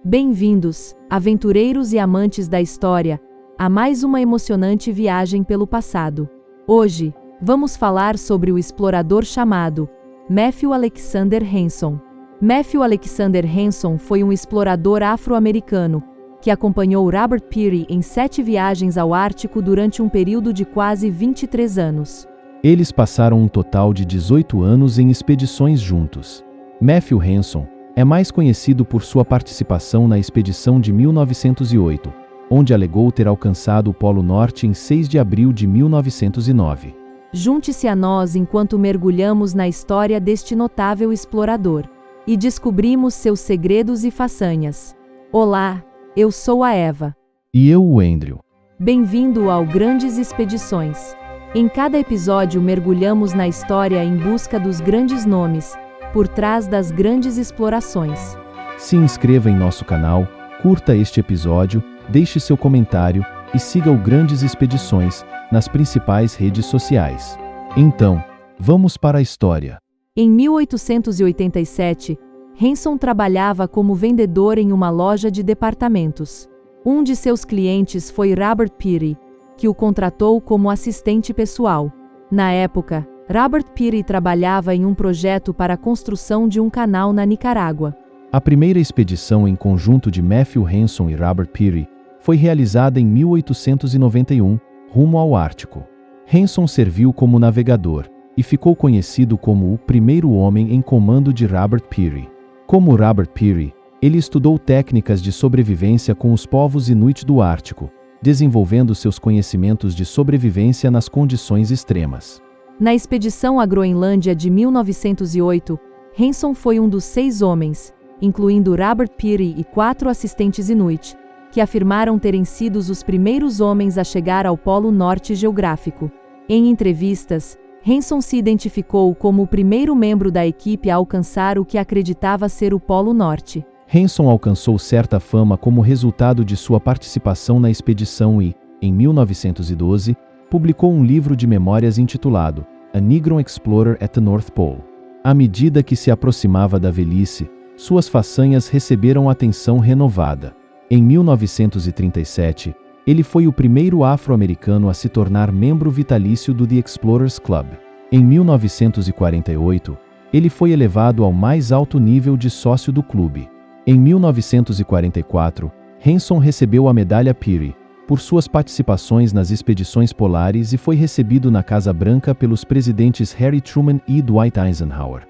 Bem-vindos, aventureiros e amantes da história, a mais uma emocionante viagem pelo passado. Hoje, vamos falar sobre o explorador chamado Matthew Alexander Hanson. Matthew Alexander Hanson foi um explorador afro-americano que acompanhou Robert Peary em 7 viagens ao Ártico durante um período de quase 23 anos. Eles passaram um total de 18 anos em expedições juntos. Matthew Hanson é mais conhecido por sua participação na expedição de 1908, onde alegou ter alcançado o Polo Norte em 6 de abril de 1909. Junte-se a nós enquanto mergulhamos na história deste notável explorador e descobrimos seus segredos e façanhas. Olá, eu sou a Eva. E eu, o Andrew. Bem-vindo ao Grandes Expedições. Em cada episódio mergulhamos na história em busca dos grandes nomes, por trás das grandes explorações. Se inscreva em nosso canal, curta este episódio, deixe seu comentário e siga o Grandes Expedições nas principais redes sociais. Então, vamos para a história. Em 1887, Hanson trabalhava como vendedor em uma loja de departamentos. Um de seus clientes foi Robert Peary, que o contratou como assistente pessoal. Na época, Robert Peary trabalhava em um projeto para a construção de um canal na Nicarágua. A primeira expedição em conjunto de Matthew Hanson e Robert Peary foi realizada em 1891, rumo ao Ártico. Hanson serviu como navegador e ficou conhecido como o primeiro homem em comando de Robert Peary. Como Robert Peary, ele estudou técnicas de sobrevivência com os povos Inuit do Ártico, desenvolvendo seus conhecimentos de sobrevivência nas condições extremas. Na expedição à Groenlândia de 1908, Hanson foi um dos 6 homens, incluindo Robert Peary e 4 assistentes Inuit, que afirmaram terem sido os primeiros homens a chegar ao Polo Norte geográfico. Em entrevistas, Hanson se identificou como o primeiro membro da equipe a alcançar o que acreditava ser o Polo Norte. Hanson alcançou certa fama como resultado de sua participação na expedição e, em 1912, publicou um livro de memórias intitulado A Negro Explorer at the North Pole. À medida que se aproximava da velhice, suas façanhas receberam atenção renovada. Em 1937, ele foi o primeiro afro-americano a se tornar membro vitalício do The Explorers Club. Em 1948, ele foi elevado ao mais alto nível de sócio do clube. Em 1944, Hanson recebeu a Medalha Peary por suas participações nas expedições polares e foi recebido na Casa Branca pelos presidentes Harry Truman e Dwight Eisenhower.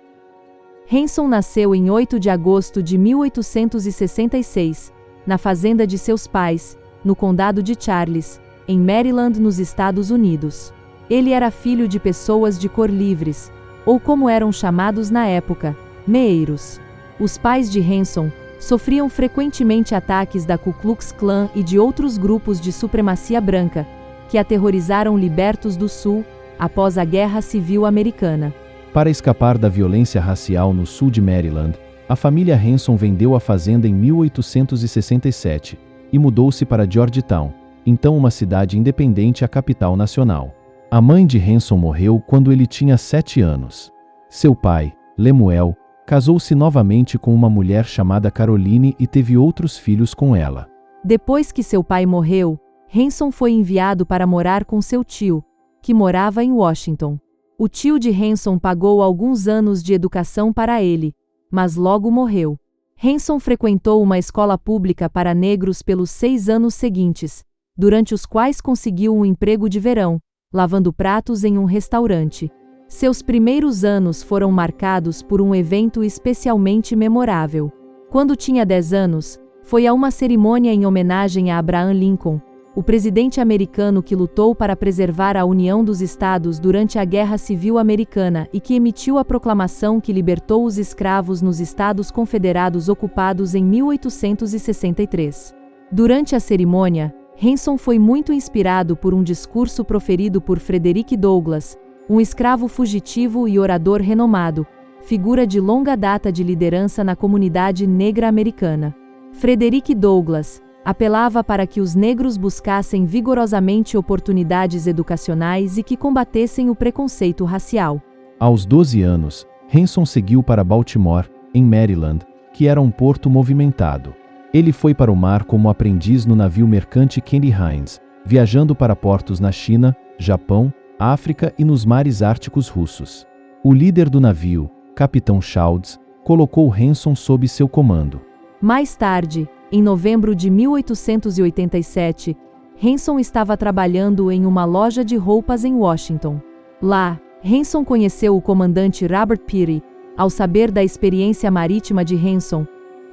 Hanson nasceu em 8 de agosto de 1866, na fazenda de seus pais, no condado de Charles, em Maryland, nos Estados Unidos. Ele era filho de pessoas de cor livres, ou como eram chamados na época, meeiros. Os pais de Hanson sofriam frequentemente ataques da Ku Klux Klan e de outros grupos de supremacia branca, que aterrorizaram libertos do Sul após a Guerra Civil Americana. Para escapar da violência racial no sul de Maryland, a família Hanson vendeu a fazenda em 1867 e mudou-se para Georgetown, então uma cidade independente à capital nacional. A mãe de Hanson morreu quando ele tinha 7 anos. Seu pai, Lemuel, casou-se novamente com uma mulher chamada Caroline e teve outros filhos com ela. Depois que seu pai morreu, Hanson foi enviado para morar com seu tio, que morava em Washington. O tio de Hanson pagou alguns anos de educação para ele, mas logo morreu. Hanson frequentou uma escola pública para negros pelos 6 anos seguintes, durante os quais conseguiu um emprego de verão, lavando pratos em um restaurante. Seus primeiros anos foram marcados por um evento especialmente memorável. Quando tinha 10 anos, foi a uma cerimônia em homenagem a Abraham Lincoln, o presidente americano que lutou para preservar a união dos estados durante a Guerra Civil Americana e que emitiu a proclamação que libertou os escravos nos Estados Confederados ocupados em 1863. Durante a cerimônia, Hanson foi muito inspirado por um discurso proferido por Frederick Douglass, um escravo fugitivo e orador renomado, figura de longa data de liderança na comunidade negra americana. Frederick Douglass apelava para que os negros buscassem vigorosamente oportunidades educacionais e que combatessem o preconceito racial. Aos 12 anos, Hanson seguiu para Baltimore, em Maryland, que era um porto movimentado. Ele foi para o mar como aprendiz no navio mercante Candy Hines, viajando para portos na China, Japão, África e nos mares árticos russos. O líder do navio, Capitão Childs, colocou Hanson sob seu comando. Mais tarde, em novembro de 1887, Hanson estava trabalhando em uma loja de roupas em Washington. Lá, Hanson conheceu o comandante Robert Peary. Ao saber da experiência marítima de Hanson,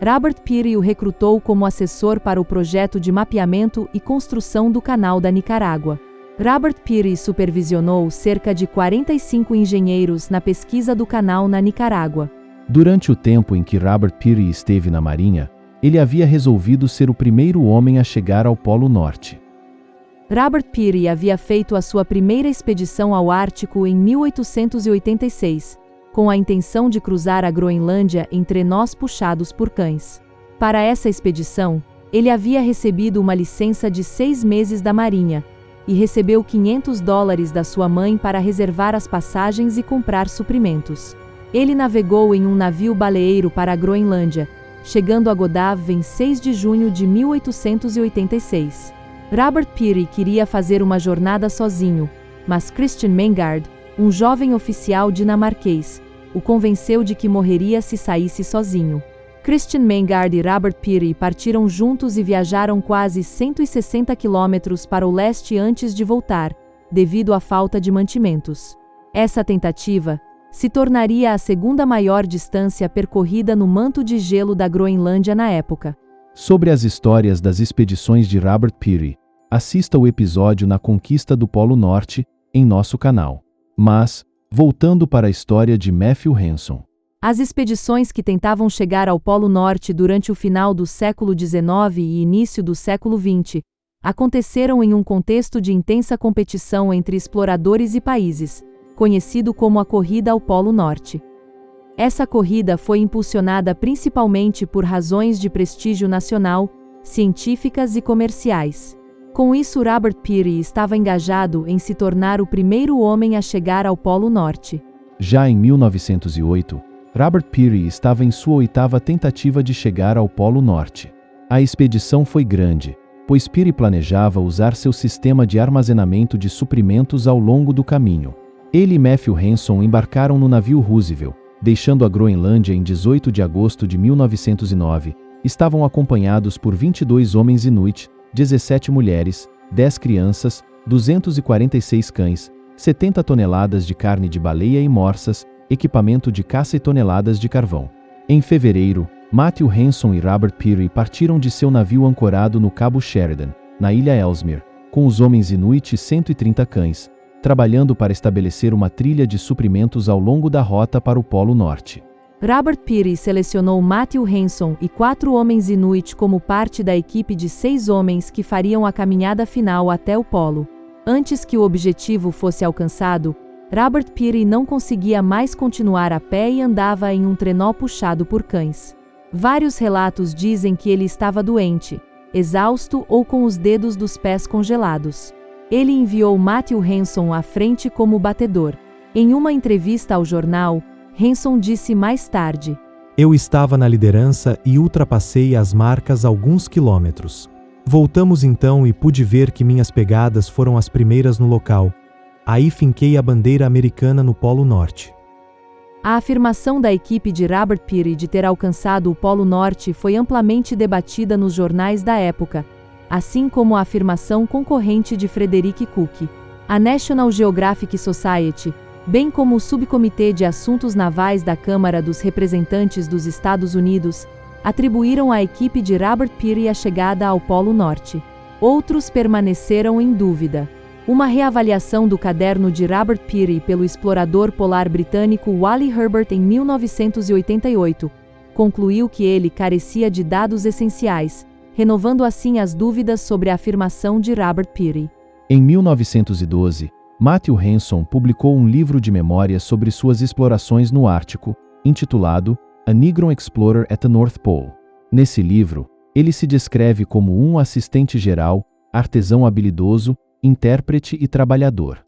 Robert Peary o recrutou como assessor para o projeto de mapeamento e construção do Canal da Nicarágua. Robert Peary supervisionou cerca de 45 engenheiros na pesquisa do canal na Nicarágua. Durante o tempo em que Robert Peary esteve na Marinha, ele havia resolvido ser o primeiro homem a chegar ao Polo Norte. Robert Peary havia feito a sua primeira expedição ao Ártico em 1886, com a intenção de cruzar a Groenlândia em trenós puxados por cães. Para essa expedição, ele havia recebido uma licença de 6 meses da Marinha, e recebeu $500 da sua mãe para reservar as passagens e comprar suprimentos. Ele navegou em um navio baleeiro para a Groenlândia, chegando a Godhav em 6 de junho de 1886. Robert Peary queria fazer uma jornada sozinho, mas Christian Mangard, um jovem oficial dinamarquês, o convenceu de que morreria se saísse sozinho. Christian Mangard e Robert Peary partiram juntos e viajaram quase 160 quilômetros para o leste antes de voltar, devido à falta de mantimentos. Essa tentativa se tornaria a segunda maior distância percorrida no manto de gelo da Groenlândia na época. Sobre as histórias das expedições de Robert Peary, assista o episódio Na Conquista do Polo Norte, em nosso canal. Mas, voltando para a história de Matthew Hanson. As expedições que tentavam chegar ao Polo Norte durante o final do século XIX e início do século XX aconteceram em um contexto de intensa competição entre exploradores e países, conhecido como a Corrida ao Polo Norte. Essa corrida foi impulsionada principalmente por razões de prestígio nacional, científicas e comerciais. Com isso, Robert Peary estava engajado em se tornar o primeiro homem a chegar ao Polo Norte. Já em 1908, Robert Peary estava em sua 8ª tentativa de chegar ao Polo Norte. A expedição foi grande, pois Peary planejava usar seu sistema de armazenamento de suprimentos ao longo do caminho. Ele e Matthew Hanson embarcaram no navio Roosevelt, deixando a Groenlândia em 18 de agosto de 1909. Estavam acompanhados por 22 homens Inuit, 17 mulheres, 10 crianças, 246 cães, 70 toneladas de carne de baleia e morsas, equipamento de caça e toneladas de carvão. Em fevereiro, Matthew Hanson e Robert Peary partiram de seu navio ancorado no Cabo Sheridan, na ilha Ellesmere, com os homens Inuit e 130 cães, trabalhando para estabelecer uma trilha de suprimentos ao longo da rota para o Polo Norte. Robert Peary selecionou Matthew Hanson e 4 homens Inuit como parte da equipe de 6 homens que fariam a caminhada final até o Polo. Antes que o objetivo fosse alcançado, Robert Peary não conseguia mais continuar a pé e andava em um trenó puxado por cães. Vários relatos dizem que ele estava doente, exausto ou com os dedos dos pés congelados. Ele enviou Matthew Hanson à frente como batedor. Em uma entrevista ao jornal, Hanson disse mais tarde: "Eu estava na liderança e ultrapassei as marcas alguns quilômetros. Voltamos então e pude ver que minhas pegadas foram as primeiras no local. Aí finquei a bandeira americana no Polo Norte." A afirmação da equipe de Robert Peary de ter alcançado o Polo Norte foi amplamente debatida nos jornais da época, assim como a afirmação concorrente de Frederick Cook. A National Geographic Society, bem como o Subcomitê de Assuntos Navais da Câmara dos Representantes dos Estados Unidos, atribuíram à equipe de Robert Peary a chegada ao Polo Norte. Outros permaneceram em dúvida. Uma reavaliação do caderno de Robert Peary pelo explorador polar britânico Wally Herbert em 1988 concluiu que ele carecia de dados essenciais, renovando assim as dúvidas sobre a afirmação de Robert Peary. Em 1912, Matthew Hanson publicou um livro de memórias sobre suas explorações no Ártico, intitulado A Negro Explorer at the North Pole. Nesse livro, ele se descreve como um assistente geral, artesão habilidoso, intérprete e trabalhador.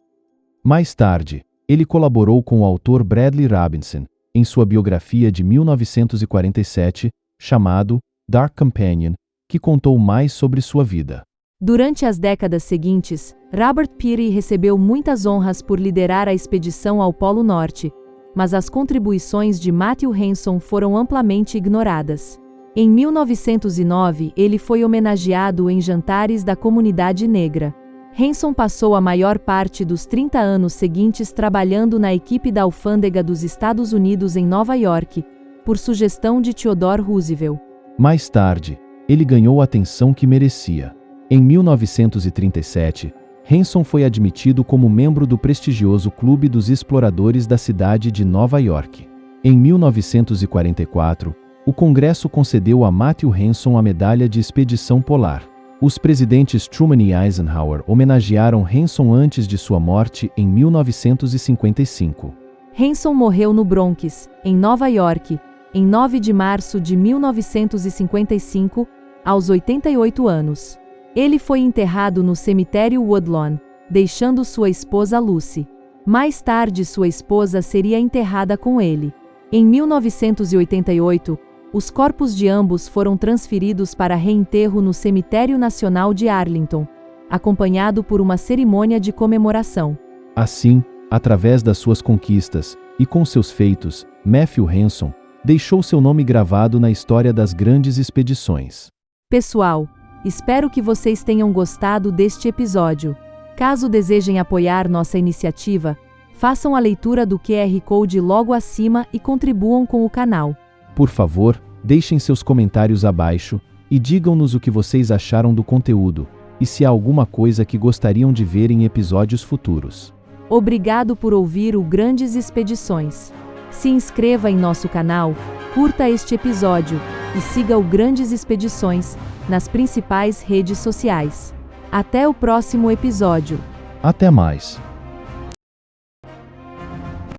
Mais tarde, ele colaborou com o autor Bradley Robinson em sua biografia de 1947, chamado Dark Companion, que contou mais sobre sua vida. Durante as décadas seguintes, Robert Peary recebeu muitas honras por liderar a expedição ao Polo Norte, mas as contribuições de Matthew Henson foram amplamente ignoradas. Em 1909, ele foi homenageado em jantares da comunidade negra. Henson passou a maior parte dos 30 anos seguintes trabalhando na equipe da alfândega dos Estados Unidos em Nova York, por sugestão de Theodore Roosevelt. Mais tarde, ele ganhou a atenção que merecia. Em 1937, Henson foi admitido como membro do prestigioso Clube dos Exploradores da cidade de Nova York. Em 1944, o Congresso concedeu a Matthew Henson a Medalha de Expedição Polar. Os presidentes Truman e Eisenhower homenagearam Henson antes de sua morte em 1955. Henson morreu no Bronx, em Nova York, em 9 de março de 1955, aos 88 anos. Ele foi enterrado no cemitério Woodlawn, deixando sua esposa Lucy. Mais tarde, sua esposa seria enterrada com ele. Em 1988, os corpos de ambos foram transferidos para reenterro no Cemitério Nacional de Arlington, acompanhado por uma cerimônia de comemoração. Assim, através das suas conquistas e com seus feitos, Matthew Henson deixou seu nome gravado na história das grandes expedições. Pessoal, espero que vocês tenham gostado deste episódio. Caso desejem apoiar nossa iniciativa, façam a leitura do QR Code logo acima e contribuam com o canal. Por favor, deixem seus comentários abaixo e digam-nos o que vocês acharam do conteúdo e se há alguma coisa que gostariam de ver em episódios futuros. Obrigado por ouvir o Grandes Expedições. Se inscreva em nosso canal, curta este episódio e siga o Grandes Expedições nas principais redes sociais. Até o próximo episódio. Até mais!